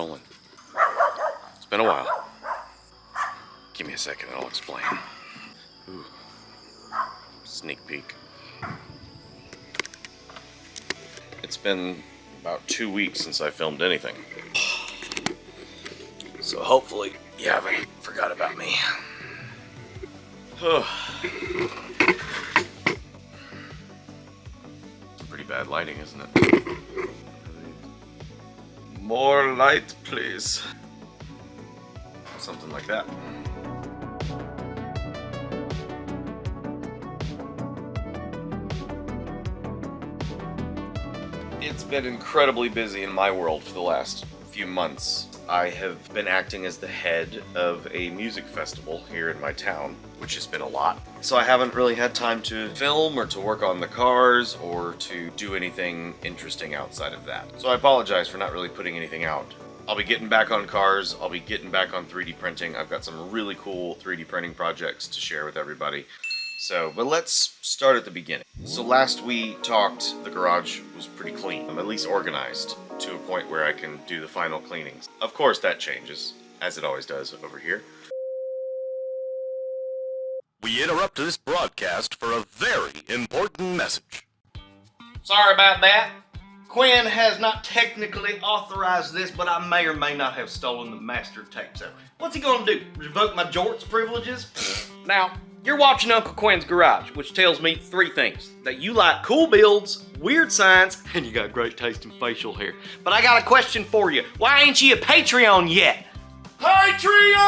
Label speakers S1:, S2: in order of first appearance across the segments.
S1: rolling. It's been a while. Give me a second and I'll explain. Ooh. Sneak peek. It's been about 2 weeks since I filmed anything. So hopefully you haven't forgot about me. Pretty bad lighting, isn't it? More light, please. Something like that. It's been incredibly busy in my world for the last few months. I have been acting as the head of a music festival here in my town, which has been a lot. So I haven't really had time to film or to work on the cars or to do anything interesting outside of that. So I apologize for not really putting anything out. I'll be getting back on cars, I'll be getting back on 3D printing. I've got some really cool 3D printing projects to share with everybody. But let's start at the beginning. So last we talked, the garage was pretty clean. I'm at least organized to a point where I can do the final cleanings. Of course that changes, as it always does over here.
S2: We interrupt this broadcast for a very important message.
S3: Sorry about that. Quinn has not technically authorized this, but I may or may not have stolen the master tape. So what's he gonna do? Revoke my jorts privileges? Now, you're watching Uncle Quinn's Garage, which tells me 3 things. That you like cool builds, weird science, and you got great taste in facial hair. But I got a question for you. Why ain't you a Patreon yet? Patreon!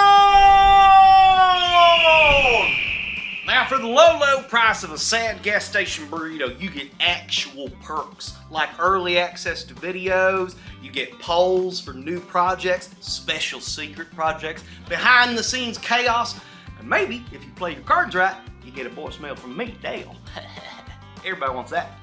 S3: Now, for the low price of a sad gas station burrito, you get actual perks, like early access to videos, you get polls for new projects, special secret projects, behind the scenes chaos, and maybe, if you play your cards right, you get a voicemail from me, Dale. Everybody wants that.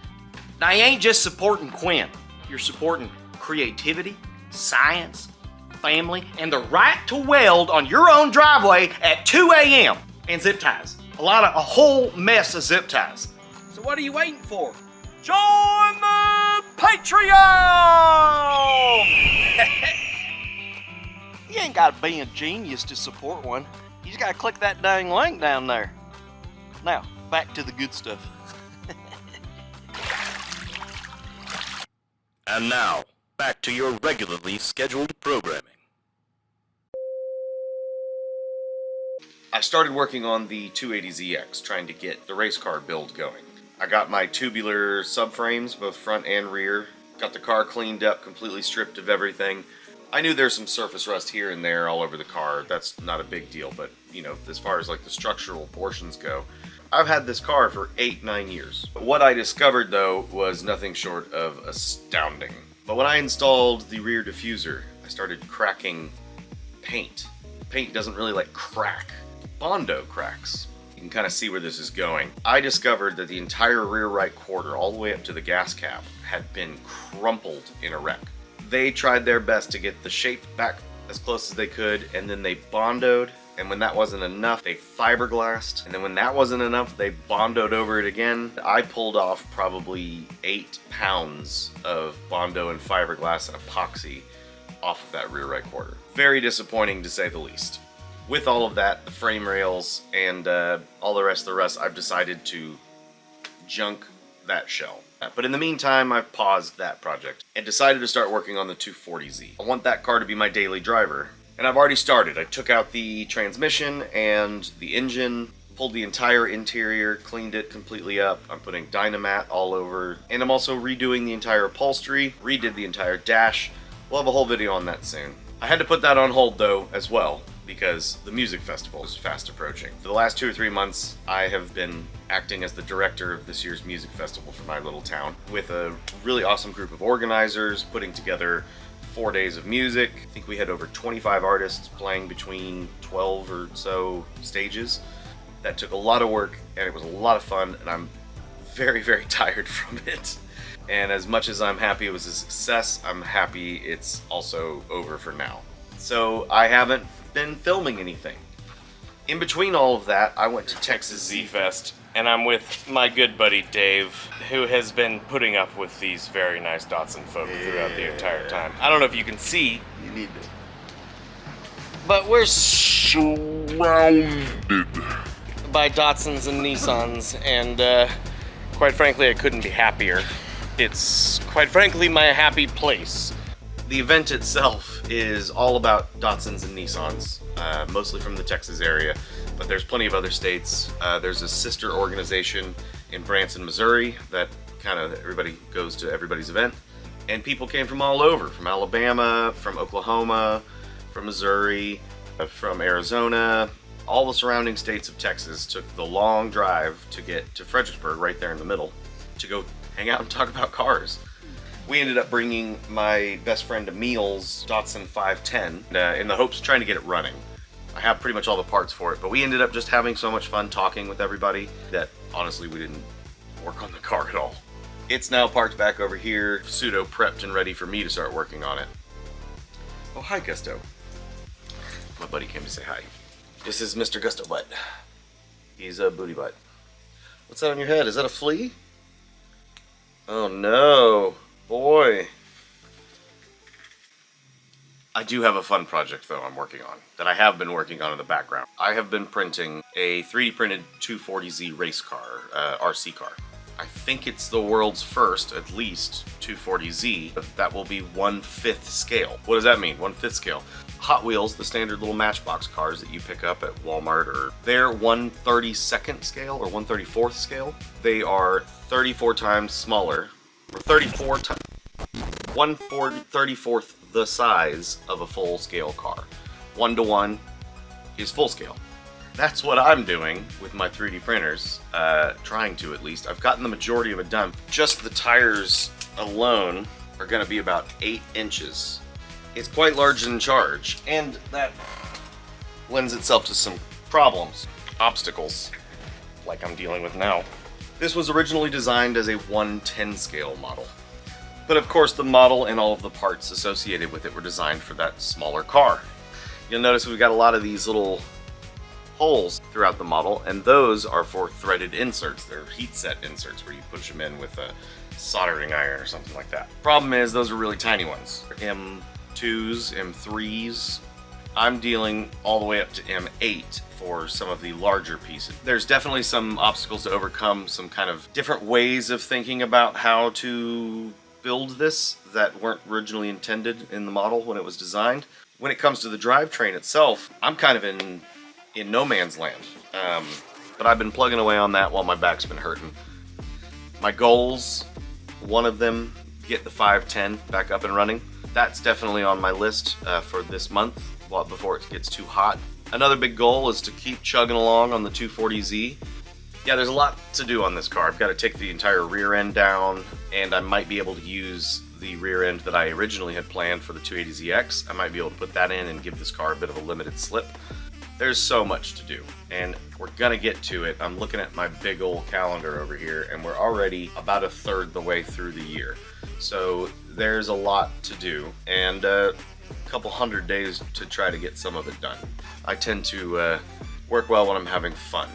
S3: Now, you ain't just supporting Quinn. You're supporting creativity, science, family, and the right to weld on your own driveway at 2 a.m. and zip ties. A whole mess of zip ties. So what are you waiting for? Join the Patreon! You ain't gotta be a genius to support one. You just gotta click that dang link down there. Now, back to the good stuff.
S2: And now, back to your regularly scheduled programming.
S1: I started working on the 280ZX, trying to get the race car build going. I got my tubular subframes, both front and rear, got the car cleaned up, completely stripped of everything. I knew there's some surface rust here and there all over the car. That's not a big deal, but as far as like the structural portions go, I've had this car for 8-9 years. What I discovered though was nothing short of astounding. But when I installed the rear diffuser, I started cracking paint. Paint doesn't really like crack. Bondo cracks. You can kind of see where this is going. I discovered that the entire rear right quarter, all the way up to the gas cap, had been crumpled in a wreck. They tried their best to get the shape back as close as they could, and then they bondoed, and when that wasn't enough, they fiberglassed, and then when that wasn't enough, they bondoed over it again. I pulled off probably 8 pounds of bondo and fiberglass and epoxy off of that rear right quarter. Very disappointing to say the least. With all of that, the frame rails, and all the rest of the rust, I've decided to junk that shell. But in the meantime, I've paused that project and decided to start working on the 240Z. I want that car to be my daily driver, and I've already started. I took out the transmission and the engine, pulled the entire interior, cleaned it completely up. I'm putting Dynamat all over, and I'm also redoing the entire upholstery, redid the entire dash. We'll have a whole video on that soon. I had to put that on hold though, as well, because the music festival is fast approaching. For the last 2 or 3 months, I have been acting as the director of this year's music festival for my little town, with a really awesome group of organizers, putting together 4 days of music. I think we had over 25 artists playing between 12 or so stages. That took a lot of work, and it was a lot of fun, and I'm very, very tired from it. And as much as I'm happy it was a success, I'm happy it's also over for now. So I haven't been filming anything. In between all of that, I went to Texas Z Fest,
S4: and I'm with my good buddy Dave, who has been putting up with these very nice Datsun folk throughout the entire time. I don't know if you can see,
S2: You need to.
S4: but we're
S2: Surrounded.
S4: by Datsuns and Nissans, and quite frankly, I couldn't be happier. It's, quite frankly, my happy place.
S1: The event itself is all about Datsuns and Nissans, mostly from the Texas area, but there's plenty of other states. There's a sister organization in Branson, Missouri that kind of everybody goes to everybody's event, and people came from all over, from Alabama, from Oklahoma, from Missouri, from Arizona. All the surrounding states of Texas took the long drive to get to Fredericksburg, right there in the middle, to go hang out and talk about cars. We ended up bringing my best friend Emil's Datsun 510 in the hopes of trying to get it running. I have pretty much all the parts for it, but we ended up just having so much fun talking with everybody that honestly we didn't work on the car at all. It's now parked back over here, pseudo prepped and ready for me to start working on it. Oh, hi Gusto. My buddy came to say hi. This is Mr. Gusto Butt. He's a booty butt. What's that on your head? Is that a flea? Oh no. Boy. I do have a fun project though I'm working on, that I have been working on in the background. I have been printing a 3D printed 240Z race car, RC car. I think it's the world's first, at least, 240Z. That will be 1/5 scale. What does that mean, 1/5 scale? Hot Wheels, the standard little Matchbox cars that you pick up at Walmart, they're 1/32nd scale or 1/34th scale. They are 34 times smaller, or 1/34th the size of a full scale car. 1-to-1 is full scale. That's what I'm doing with my 3D printers, trying to at least. I've gotten the majority of it done. Just the tires alone are gonna be about 8 inches. It's quite large in charge, and that lends itself to some problems, obstacles, like I'm dealing with now. This was originally designed as a 1/10 scale model. But of course the model and all of the parts associated with it were designed for that smaller car. You'll notice we've got a lot of these little holes throughout the model, and those are for threaded inserts. They're heat set inserts where you push them in with a soldering iron or something like that. Problem is, those are really tiny ones. M2s, M3s. I'm dealing all the way up to M8 for some of the larger pieces. There's definitely some obstacles to overcome, some kind of different ways of thinking about how to build this that weren't originally intended in the model when it was designed. When it comes to the drivetrain itself, I'm kind of in no man's land. But I've been plugging away on that while my back's been hurting. My goals, one of them, get the 510 back up and running. That's definitely on my list for this month, before it gets too hot. Another big goal is to keep chugging along on the 240Z. Yeah, there's a lot to do on this car. I've got to take the entire rear end down, and I might be able to use the rear end that I originally had planned for the 280ZX. I might be able to put that in and give this car a bit of a limited slip. There's so much to do, and we're gonna get to it. I'm looking at my big old calendar over here, and we're already about 1/3 the way through the year. So there's a lot to do, and a couple hundred days to try to get some of it done. I tend to work well when I'm having fun.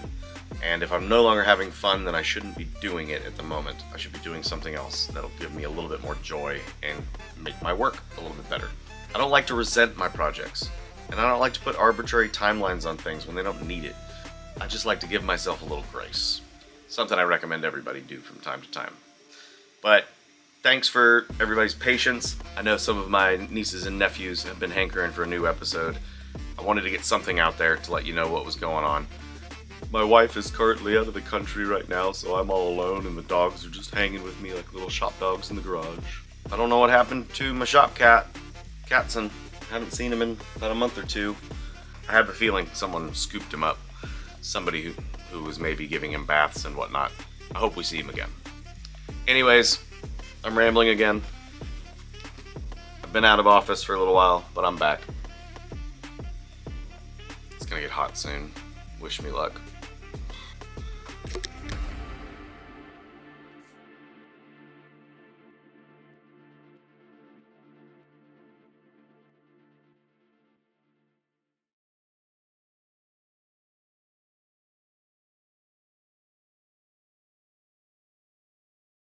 S1: And if I'm no longer having fun, then I shouldn't be doing it at the moment. I should be doing something else that'll give me a little bit more joy and make my work a little bit better. I don't like to resent my projects, and I don't like to put arbitrary timelines on things when they don't need it. I just like to give myself a little grace. Something I recommend everybody do from time to time. But thanks for everybody's patience. I know some of my nieces and nephews have been hankering for a new episode. I wanted to get something out there to let you know what was going on. My wife is currently out of the country right now, so I'm all alone, and the dogs are just hanging with me like little shop dogs in the garage. I don't know what happened to my shop cat, Datsun. I haven't seen him in about a month or two. I have a feeling someone scooped him up. Somebody who was maybe giving him baths and whatnot. I hope we see him again. Anyways, I'm rambling again. I've been out of office for a little while, but I'm back. It's gonna get hot soon. Wish me luck.